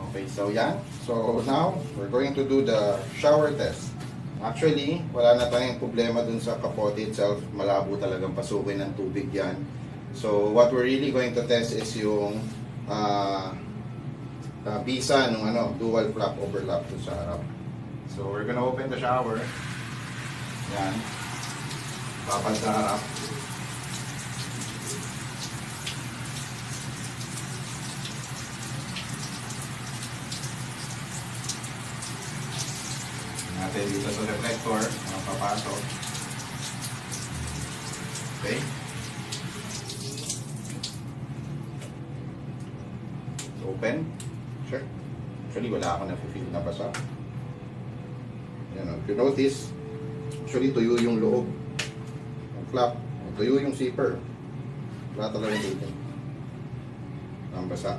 Okay, so yan. So now, we're going to do the shower test. Actually, wala na tayong problema dun sa kapote itself. Malabo talagang pasukin ng tubig yan. So, what we're really going to test is yung bisa ng dual flap overlap dun sa harap. So, we're gonna open the shower. Yan. Papal sa harap. Natin dito sa reflector, papasok. Okay. So, open. Sure. Actually, wala ako na-feel na basa. Yan, if you notice, actually, tuyo yung loob. Yung flap. Tuyo yung zipper. Wala talaga dito. Ang basa.